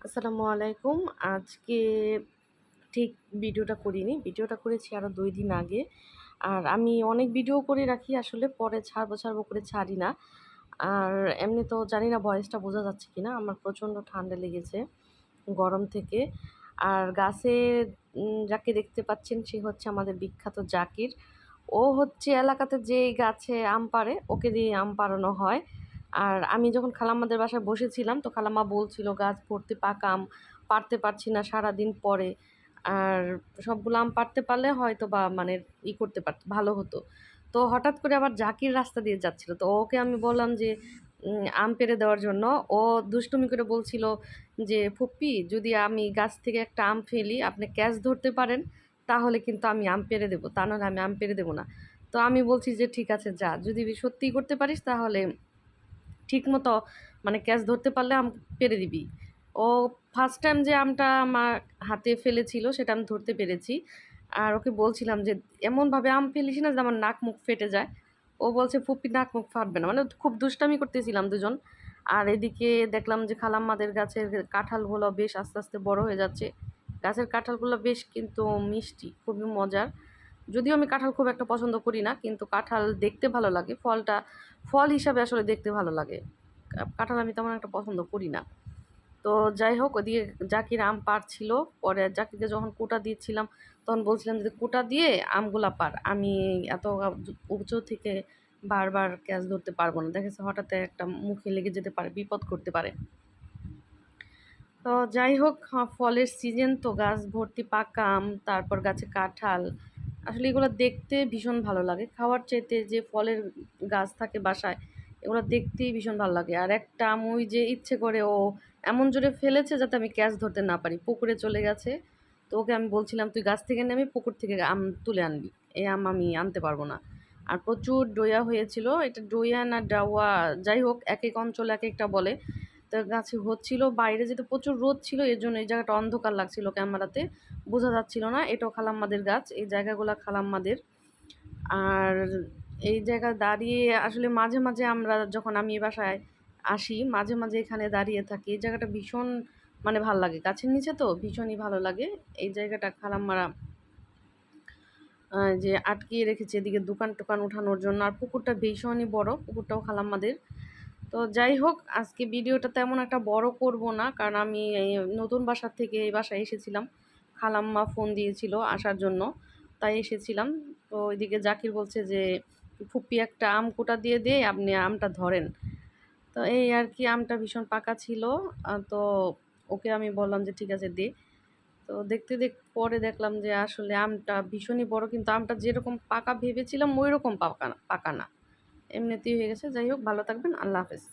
আসসালামু আলাইকুম। আজকে ঠিক ভিডিওটা করিনি। ভিডিওটা করেছি আরও ২ দিন আগে। আর আমি অনেক ভিডিও করে রাখি আসলে পরে ছাড়বো করে ছাড়ি না। আর এমনি তো জানি না ভয়েসটা বোঝা যাচ্ছে কিনা। আমার প্রচণ্ড ঠান্ডা লেগেছে গরম থেকে। আর গাছে যাকে দেখতে পাচ্ছেন সে হচ্ছে আমাদের বিখ্যাত জাকির। ও হচ্ছে এলাকাতে যেই গাছে আম পাড়ে ওকে দিয়ে আম পাড়ানো হয়। আর আমি যখন খালাম্মাদের বাসায় বসেছিলাম তো খালাম্মা বলছিল গাছ ভর্তি পাকা আম পাড়তে পারছি না সারাদিন পরে। আর সবগুলো আম পাড়তে পারলে হয়তোবা মানে করতে পারত ভালো হতো। তো হঠাৎ করে আবার জাকির রাস্তা দিয়ে যাচ্ছিল। তো ওকে আমি বললাম যে আম পেড়ে দেওয়ার জন্য। ও দুষ্টুমি করে বলছিল যে, "ফুপ্পি যদি আমি গাছ থেকে একটা আম ফেলি আপনি ক্যাচ ধরতে পারেন তাহলে কিন্তু আমি আম পেড়ে দেবো। তা নাহলে আমি আম পেড়ে দেবো না।" তো আমি বলছি যে, "ঠিক আছে যা। যদি সত্যিই করতে পারিস তাহলে ঠিকমতো মানে ক্যাচ ধরতে পারলে আম পেড়ে দিবি।" ও ফার্স্ট টাইম যে আমটা আমার হাতে ফেলেছিল সেটা আমি ধরতে পেরেছি। আর ওকে বলছিলাম যে, "এমনভাবে আম ফেলিস না যে আমার নাক মুখ ফেটে যায়।" ও বলছে, "ফুপ্পি নাক মুখ ফাটবে না।" মানে খুব দুষ্টামি করতেছিলাম দুজন। আর এদিকে দেখলাম যে খালাম্মাদের গাছের কাঁঠালগুলো বেশ আস্তে, আস্তে বড় হয়ে যাচ্ছে। গাছের কাঁঠালগুলো বেশ কিন্তু মিষ্টি, খুবই মজার। যদিও আমি কাঁঠাল খুব একটা পছন্দ করি না, কিন্তু কাঁঠাল দেখতে ভালো লাগে। ফল হিসাবে আসলে দেখতে ভালো লাগে। কাঁঠাল আমি তেমন একটা পছন্দ করি না। তো যাই হোক ওদিকে জাকির আম পাড়ছিল। পরে জাকিরকে যখন কোটা দিচ্ছিলাম তখন বলছিলাম যে, "কোটা দিয়ে আমগুলা পাড়। আমি এত উঁচু থেকে বারবার ক্যাচ ধরতে পারবো না। দেখা যাচ্ছে হঠাৎ একটা মুখে লেগে যেতে পারে, বিপদ করতে পারে।" তো যাই হোক ফলের সিজন তো গাছ ভর্তি পাকা আম, তারপর গাছে কাঁঠাল। আসলে এগুলো দেখতে ভীষণ ভালো লাগে। খাওয়ার চাইতে যে ফলের গাছ থাকে বাসায়, এগুলো দেখতেই ভীষণ ভালো লাগে। আর একটা আম ওই যে ইচ্ছে করে ও এমন জোরে ফেলেছে যাতে আমি ক্যাচ ধরতে না পারি। পুকুরে চলে গেছে। তো ওকে আমি বলছিলাম, "তুই গাছ থেকে নেমে পুকুর থেকে আম তুলে আনবি। এই আম আমি আনতে পারবো না।" আর প্রচুর ডোয়া হয়েছিল। এটা ডোয়া না ডাওয়া যাই হোক একেক অঞ্চলে একেকটা বলে। তো গাছে হচ্ছিল, বাইরে যেহেতু প্রচুর রোদ ছিল এর জন্য এই জায়গাটা অন্ধকার লাগছিল ক্যামেরাতে, বোঝা যাচ্ছিল না। এটাও খালাম্মাদের গাছ, এই জায়গাগুলো খালাম্মাদের। আর এই জায়গায় দাঁড়িয়ে আসলে মাঝে মাঝে আমরা যখন আমি এই বাসায় আসি মাঝে মাঝে এখানে দাঁড়িয়ে থাকি। এই জায়গাটা ভীষণ মানে ভাল লাগে, গাছের নিচে তো ভীষণই ভালো লাগে। এই জায়গাটা খালাম্মারা যে আটকিয়ে রেখেছে এদিকে দোকান টোকান উঠানোর জন্য। আর পুকুরটা ভীষণই বড়, পুকুরটাও খালাম্মাদের। তো যাই হোক আজকে ভিডিওটা তেমন একটা বড় করব না, কারণ আমি এই নতুন বাসার থেকে এই বাসায় এসেছিলাম। খালাম্মা ফোন দিয়েছিল আসার জন্য, তাই এসেছিলাম। তো ওইদিকে জাকির বলছে যে, "ফুপ্পি একটা আম কোটা দিয়ে দে, আপনি আমটা ধরেন।" তো এই আর কি, আমটা ভীষণ পাকা ছিল। তো ওকে আমি বললাম যে, "ঠিক আছে দে।" তো পরে দেখলাম যে আসলে আমটা ভীষণই বড়, কিন্তু আমটা যেরকম পাকা ভেবেছিলাম ওইরকম পাকা না, এমনিতেই হয়ে গেছে। যাই হোক ভালো থাকবেন। আল্লাহ হাফেজ।